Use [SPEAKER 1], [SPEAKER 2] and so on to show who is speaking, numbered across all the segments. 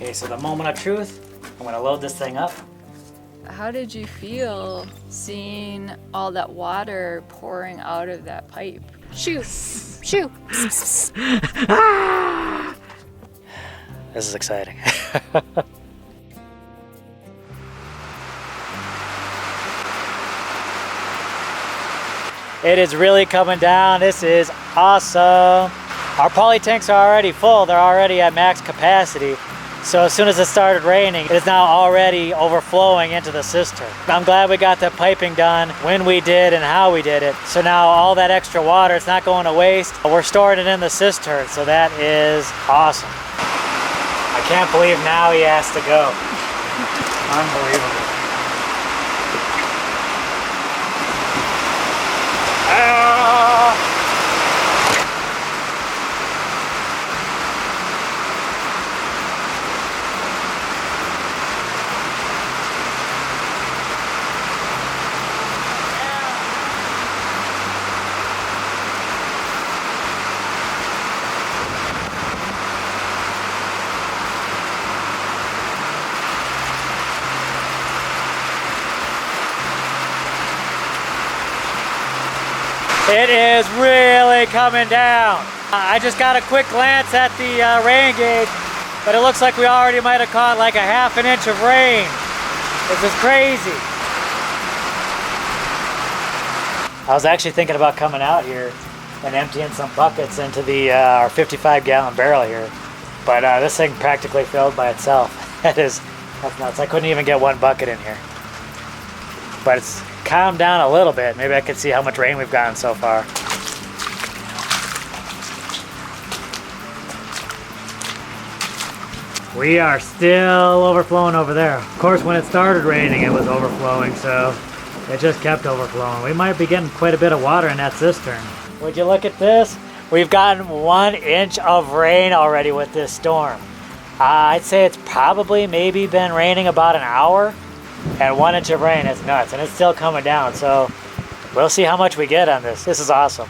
[SPEAKER 1] Okay, so the moment of truth, I'm gonna load this thing up.
[SPEAKER 2] How did you feel seeing all that water pouring out of that pipe? Shoo! Shoo!
[SPEAKER 1] This is exciting. It is really coming down. This is awesome. Our poly tanks are already full. They're already at max capacity. So as soon as it started raining, it is now already overflowing into the cistern. I'm glad we got the piping done when we did and how we did it. So now all that extra water, it's not going to waste. We're storing it in the cistern, so that is awesome. I can't believe now he has to go. Unbelievable. It is really coming down. I just got a quick glance at the rain gauge, but it looks like we already might have caught like a ½ inch of rain. This is crazy. I was actually thinking about coming out here and emptying some buckets into the our 55-gallon barrel here, but this thing practically filled by itself. That's nuts. I couldn't even get one bucket in here. But it's calmed down a little bit. Maybe I can see how much rain we've gotten so far. We are still overflowing over there. Of course, when it started raining, it was overflowing, so it just kept overflowing. We might be getting quite a bit of water in that cistern. Would you look at this? We've gotten 1 inch of rain already with this storm. I'd say it's probably maybe been raining about an hour. And 1 inch of rain is nuts, and it's still coming down, so we'll see how much we get on this. This is awesome.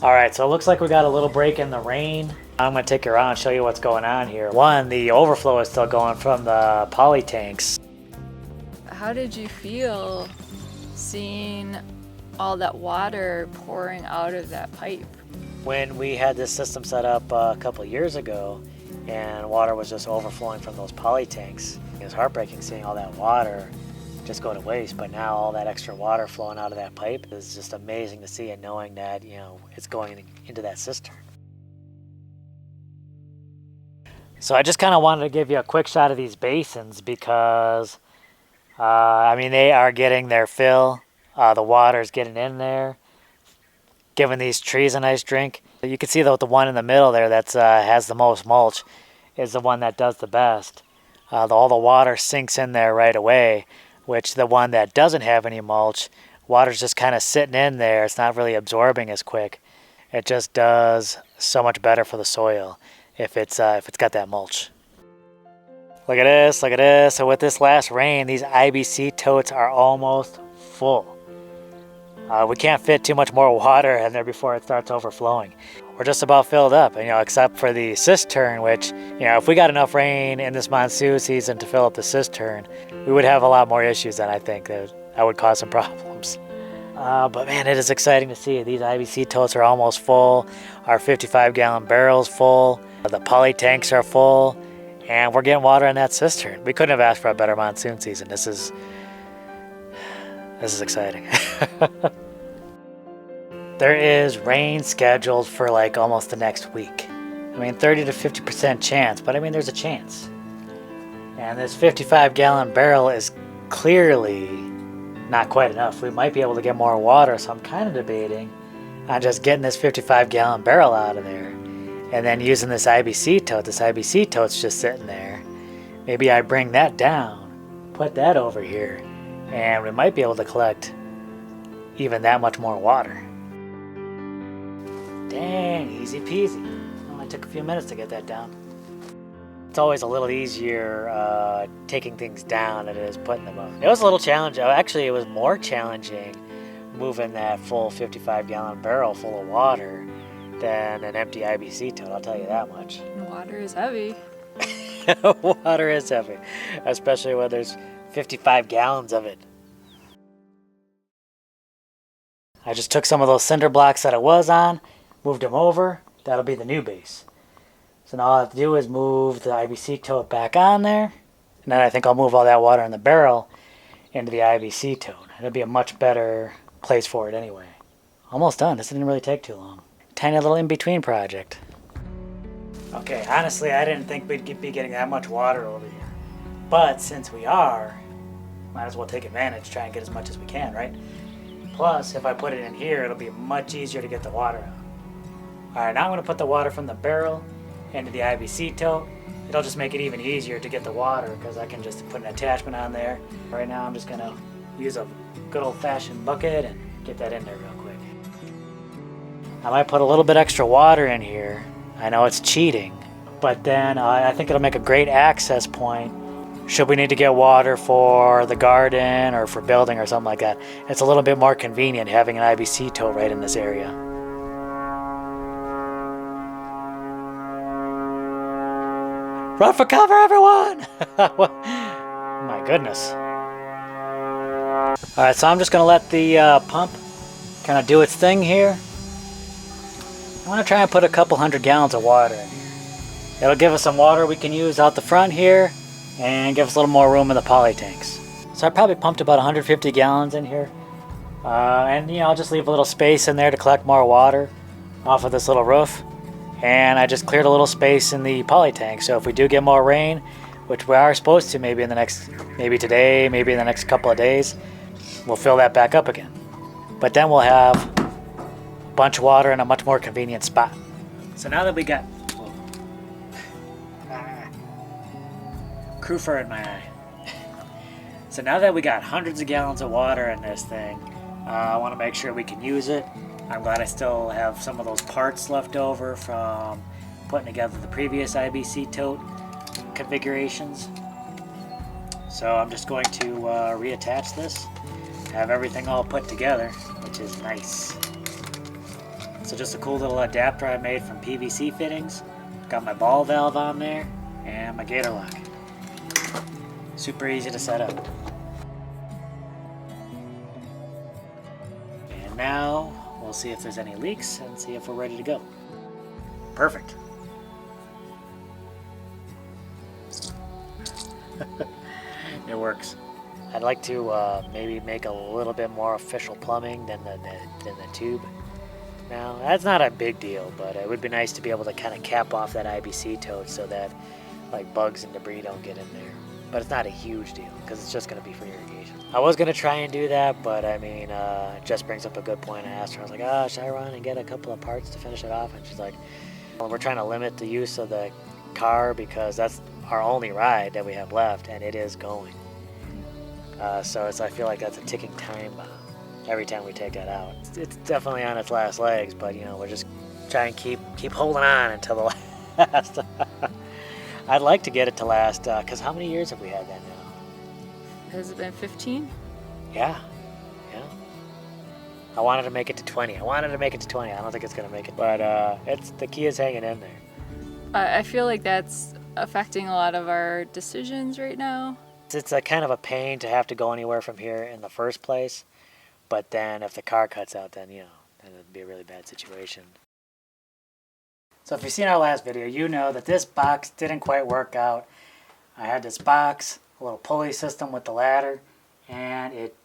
[SPEAKER 1] All right, so it looks like we got a little break in the rain. I'm gonna take you around and show you what's going on here. One, the overflow is still going from the poly tanks.
[SPEAKER 2] How did you feel seeing all that water pouring out of that pipe?
[SPEAKER 1] When we had this system set up a couple of years ago, and water was just overflowing from those poly tanks, it was heartbreaking seeing all that water just go to waste. But now all that extra water flowing out of that pipe is just amazing to see, and knowing that, you know, it's going into that cistern. So I just kind of wanted to give you a quick shot of these basins because I mean, they are getting their fill. The water's getting in there, giving these trees a nice drink. You can see that the one in the middle there that has the most mulch is the one that does the best. All the water sinks in there right away, which the one that doesn't have any mulch, water's just kind of sitting in there. It's not really absorbing as quick. It just does so much better for the soil if it's got that mulch. Look at this, look at this. So with this last rain, these IBC totes are almost full. We can't fit too much more water in there before it starts overflowing. We're just about filled up, you know, except for the cistern, which, you know, if we got enough rain in this monsoon season to fill up the cistern, we would have a lot more issues than I think that would cause some problems. But man, it is exciting to see. These IBC totes are almost full. Our 55-gallon barrel's full. The poly tanks are full, and we're getting water in that cistern. We couldn't have asked for a better monsoon season. This is exciting. There is rain scheduled for like almost the next week. I mean, 30 to 50% chance, but I mean, there's a chance. And this 55-gallon barrel is clearly not quite enough. We might be able to get more water, so I'm kind of debating on just getting this 55-gallon barrel out of there and then using this IBC tote. This IBC tote's just sitting there. Maybe I bring that down, put that over here, and we might be able to collect even that much more water. Dang, easy peasy. Only took a few minutes to get that down. It's always a little easier taking things down than it is putting them up. It was a little challenging. Actually, it was more challenging moving that full 55-gallon barrel full of water than an empty IBC tote, I'll tell you that much.
[SPEAKER 2] Water is heavy.
[SPEAKER 1] Water is heavy, especially when there's 55 gallons of it. I just took some of those cinder blocks that it was on, moved them over. That'll be the new base. So now all I have to do is move the IBC tote back on there, and then I think I'll move all that water in the barrel into the IBC tote. It'll be a much better place for it anyway. Almost done. This didn't really take too long. Tiny little in-between project. Okay, honestly, I didn't think we'd be getting that much water over here. But since we are, might as well take advantage, try and get as much as we can, right? Plus, if I put it in here, it'll be much easier to get the water out. Alright, now I'm going to put the water from the barrel into the IBC tote. It'll just make it even easier to get the water because I can just put an attachment on there. Right now I'm just going to use a good old-fashioned bucket and get that in there real quick. I might put a little bit extra water in here. I know it's cheating, but then I think it'll make a great access point should we need to get water for the garden or for building or something like that. It's a little bit more convenient having an IBC tote right in this area. Run for cover, everyone! My goodness. Alright, so I'm just going to let the pump kind of do its thing here. I'm going to try and put a couple 100 gallons of water in here. It'll give us some water we can use out the front here and give us a little more room in the poly tanks. So I probably pumped about 150 gallons in here. And you know, I'll just leave a little space in there to collect more water off of this little roof. And I just cleared a little space in the poly tank. So if we do get more rain, which we are supposed to maybe today, maybe in the next couple of days, we'll fill that back up again. But then we'll have a bunch of water in a much more convenient spot. So now that we got crew fur in my eye. So now that we got hundreds of gallons of water in this thing, I want to make sure we can use it. I'm glad I still have some of those parts left over from putting together the previous IBC tote configurations. So I'm just going to reattach this, have everything all put together, which is nice. So just a cool little adapter I made from PVC fittings. Got my ball valve on there and my gator lock. Super easy to set up. And now we'll see if there's any leaks and see if we're ready to go. Perfect. It works. I'd like to maybe make a little bit more official plumbing than the tube. Now, that's not a big deal, but it would be nice to be able to kind of cap off that IBC tote so that like bugs and debris don't get in there. But it's not a huge deal because it's just going to be for irrigation. I was going to try and do that, but I mean, Jess brings up a good point. I asked her, I was like, oh, should I run and get a couple of parts to finish it off? And she's like, well, we're trying to limit the use of the car because that's our only ride that we have left, and it is going. So I feel like that's a ticking time bomb every time we take that out. It's definitely on its last legs, but you know, we're just trying to keep holding on until the last. I'd like to get it to last, because how many years have we had that now?
[SPEAKER 2] Has it been 15?
[SPEAKER 1] Yeah. I wanted to make it to 20. I don't think it's going to make it, but the key is hanging in there.
[SPEAKER 2] I feel like that's affecting a lot of our decisions right now.
[SPEAKER 1] It's a kind of a pain to have to go anywhere from here in the first place, but then if the car cuts out, then, you know, then it'd be a really bad situation. So if you've seen our last video, you know that this box didn't quite work out. I had this box, a little pulley system with the ladder, and it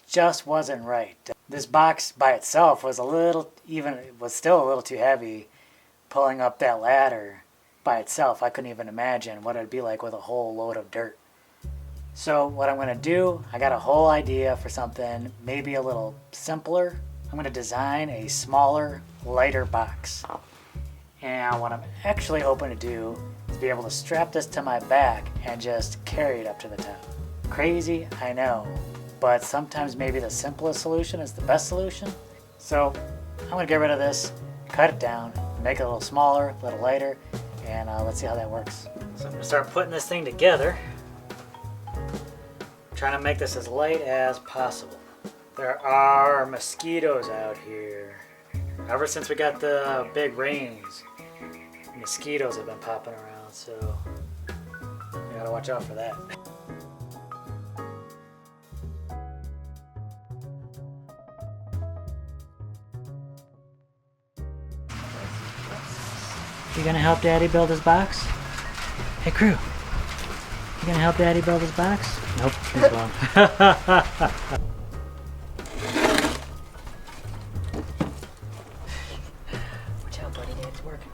[SPEAKER 1] just wasn't right. This box by itself was still a little too heavy pulling up that ladder by itself. I couldn't even imagine what it'd be like with a whole load of dirt. So what I'm going to do, I got a whole idea for something maybe a little simpler. I'm going to design a smaller, lighter box. And what I'm actually hoping to do is be able to strap this to my back and just carry it up to the top. Crazy, I know, but sometimes maybe the simplest solution is the best solution. So I'm going to get rid of this, cut it down, make it a little smaller, a little lighter, and let's see how that works. So I'm going to start putting this thing together. Trying to make this as light as possible. There are mosquitoes out here. Ever since we got the big rains, mosquitoes have been popping around, so you gotta watch out for that. You gonna help Daddy build his box? Hey crew, you gonna help Daddy build his box? Nope, he's gone. Watch out, buddy, Daddy's working.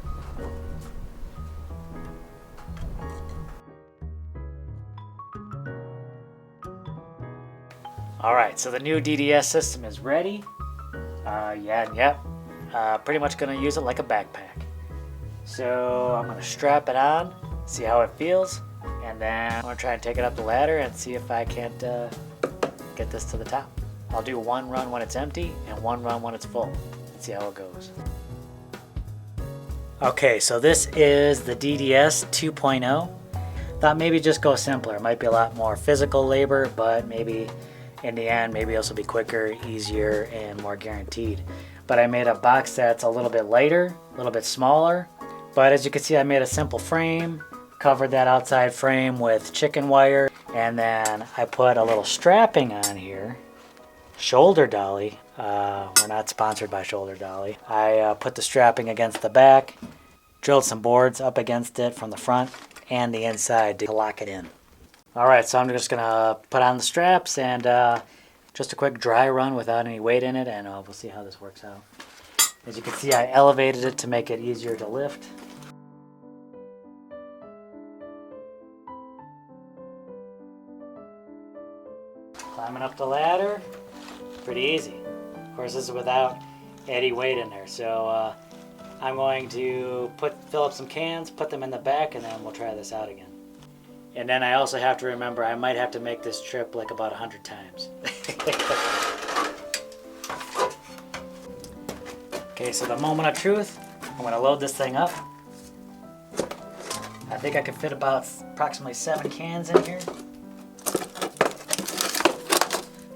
[SPEAKER 1] Alright, so the new DDS system is ready. Pretty much gonna use it like a backpack. So I'm gonna strap it on, see how it feels, and then I'm gonna try and take it up the ladder and see if I can't get this to the top. I'll do one run when it's empty and one run when it's full. Let's see how it goes. Okay, so this is the DDS 2.0. Thought maybe just go simpler. It might be a lot more physical labor, but maybe in the end, maybe this will be quicker, easier, and more guaranteed. But I made a box that's a little bit lighter, a little bit smaller. But as you can see, I made a simple frame, covered that outside frame with chicken wire, and then I put a little strapping on here. Shoulder dolly. We're not sponsored by Shoulder Dolly. I put the strapping against the back, drilled some boards up against it from the front and the inside to lock it in. Alright, so I'm just going to put on the straps and just a quick dry run without any weight in it, and we'll see how this works out. As you can see, I elevated it to make it easier to lift. Climbing up the ladder, pretty easy. Of course, this is without any weight in there, so I'm going to fill up some cans, put them in the back, and then we'll try this out again. And then I also have to remember I might have to make this trip like about 100 times. Okay, so the moment of truth, I'm going to load this thing up. I think I can fit about approximately 7 cans in here.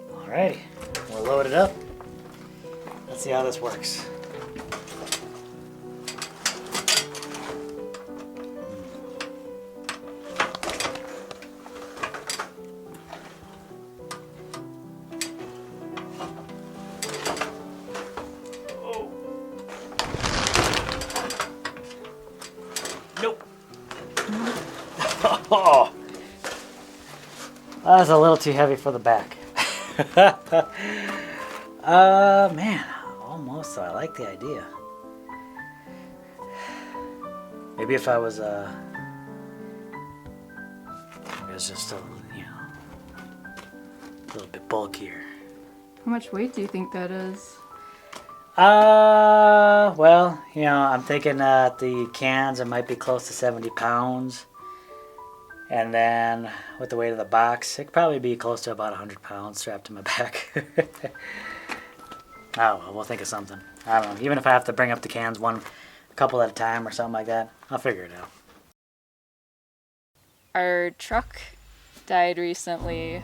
[SPEAKER 1] Alrighty, we'll load it up. Let's see how this works. Nope. Oh, that's a little too heavy for the back. Man, almost. I like the idea. Maybe if I was it was just a little bit bulkier.
[SPEAKER 2] How much weight do you think that is?
[SPEAKER 1] Well, I'm thinking that the cans, it might be close to 70 pounds. And then with the weight of the box, it could probably be close to about 100 pounds strapped to my back. Oh, well, we'll think of something. I don't know. Even if I have to bring up the cans a couple at a time or something like that, I'll figure it out.
[SPEAKER 2] Our truck died recently,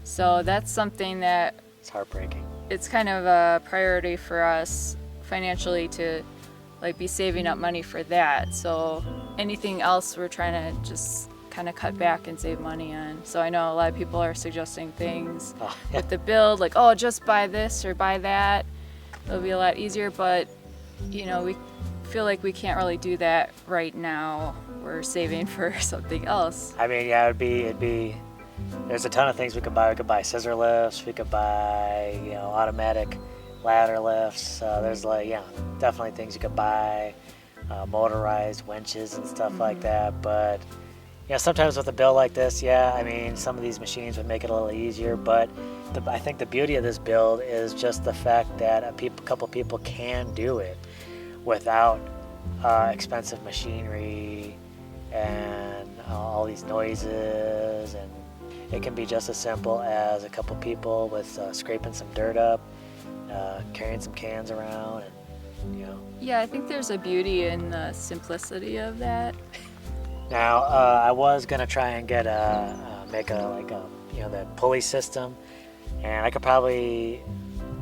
[SPEAKER 2] so that's something that
[SPEAKER 1] It's heartbreaking.
[SPEAKER 2] it's kind of a priority for us financially to be saving up money for that. So anything else we're trying to just kind of cut back and save money on. So I know a lot of people are suggesting things with the build, like, oh, just buy this or buy that. It'll be a lot easier, but we feel like we can't really do that right now. We're saving for something else.
[SPEAKER 1] I mean, yeah, it'd be. There's a ton of things we could buy. We could buy scissor lifts. We could buy, automatic ladder lifts. There's definitely things you could buy, motorized winches and stuff like that. But sometimes with a build like this, some of these machines would make it a little easier. But I think the beauty of this build is just the fact that a couple people can do it without expensive machinery and all these noises, and it can be just as simple as a couple people with scraping some dirt up, carrying some cans around, and
[SPEAKER 2] Yeah, I think there's a beauty in the simplicity of that.
[SPEAKER 1] Now, I was gonna try and get the pulley system, and I could probably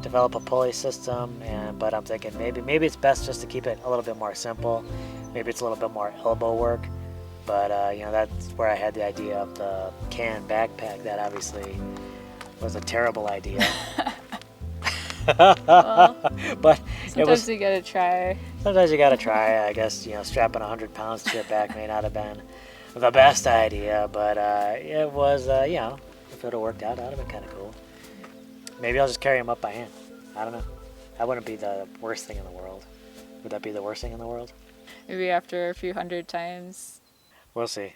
[SPEAKER 1] develop a pulley system, but I'm thinking maybe it's best just to keep it a little bit more simple. Maybe it's a little bit more elbow work. But you know, that's where I had the idea of the can backpack. That obviously was a terrible idea.
[SPEAKER 2] Well,
[SPEAKER 1] but
[SPEAKER 2] sometimes you gotta try.
[SPEAKER 1] Sometimes you gotta try. I guess, you know, strapping 100 pounds to your back may not have been the best idea, but it was, you know, if it would have worked out, that would have been kind of cool. Maybe I'll just carry them up by hand. I don't know. That wouldn't be the worst thing in the world. Would that be the worst thing in the world?
[SPEAKER 2] Maybe after a few hundred times.
[SPEAKER 1] We'll see.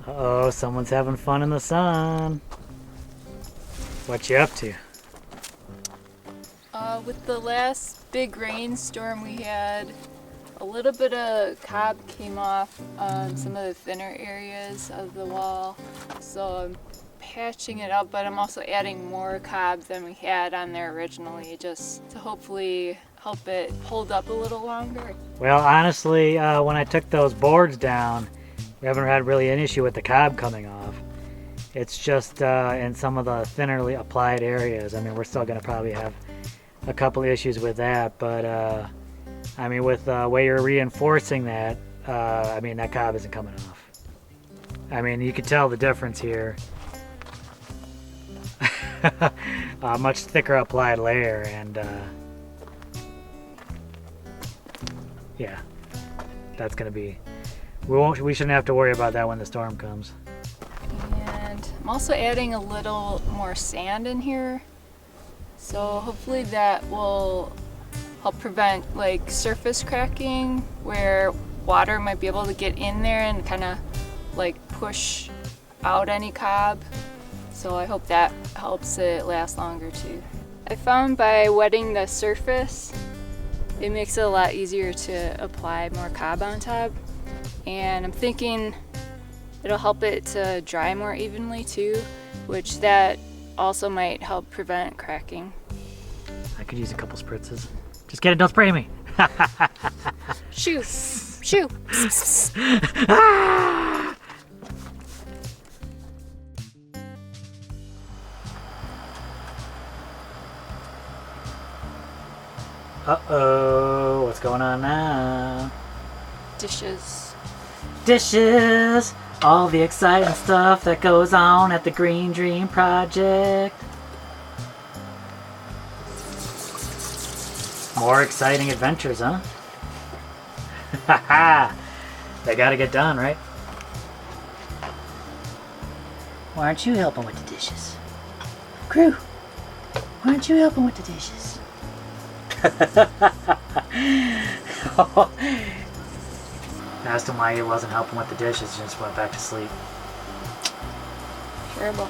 [SPEAKER 1] Uh-oh, someone's having fun in the sun. What you up to?
[SPEAKER 2] With the last big rainstorm we had, a little bit of cob came off on some of the thinner areas of the wall. So I'm patching it up, but I'm also adding more cob than we had on there originally, just to hopefully help it hold up a little longer.
[SPEAKER 1] Well, honestly, when I took those boards down, we haven't had really an issue with the cob coming off. It's just in some of the thinnerly applied areas. I mean, we're still going to probably have a couple issues with that, but I mean, with the way you're reinforcing that, I mean, that cob isn't coming off. I mean, you can tell the difference here. A much thicker applied layer, and yeah, that's going to be, we shouldn't have to worry about that when the storm comes.
[SPEAKER 2] And I'm also adding a little more sand in here, so hopefully that will help prevent like surface cracking, where water might be able to get in there and kind of like push out any cob. So I hope that helps it last longer too. I found by wetting the surface, it makes it a lot easier to apply more cob on top. And I'm thinking it'll help it to dry more evenly too, which that also might help prevent cracking.
[SPEAKER 1] I could use a couple spritzes. Just kidding, don't spray me.
[SPEAKER 2] Shoo! Shoo!
[SPEAKER 1] Uh-oh, what's going on now?
[SPEAKER 2] Dishes.
[SPEAKER 1] Dishes! All the exciting stuff that goes on at the Green Dream Project. More exciting adventures, huh? Haha! They gotta get done, right? Why aren't you helping with the dishes? Crew! Why aren't you helping with the dishes? Asked him why he wasn't helping with the dishes, just went back to sleep.
[SPEAKER 2] Terrible.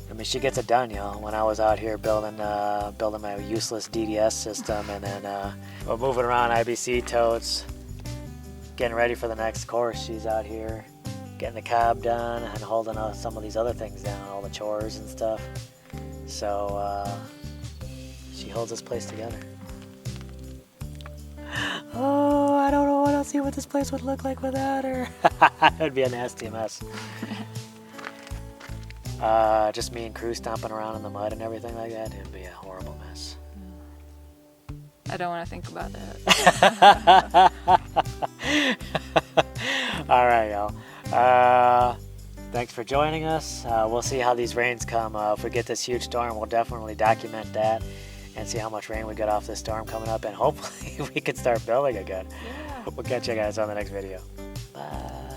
[SPEAKER 1] I mean, she gets it done, y'all. When I was out here building my useless DDS system, and then we're moving around IBC totes, getting ready for the next course, she's out here getting the cob done and holding some of these other things down, all the chores and stuff. So she holds this place together. Oh, I don't know what this place would look like without her. It'd be a nasty mess. Just me and crew stomping around in the mud and everything like that, it'd be a horrible mess.
[SPEAKER 2] I don't want to think about that.
[SPEAKER 1] All right, y'all. Thanks for joining us. We'll see how these rains come. If we get this huge storm, we'll definitely document that and see how much rain we get off this storm coming up, and hopefully we can start building again.
[SPEAKER 2] Yeah.
[SPEAKER 1] We'll catch you guys on the next video. Bye.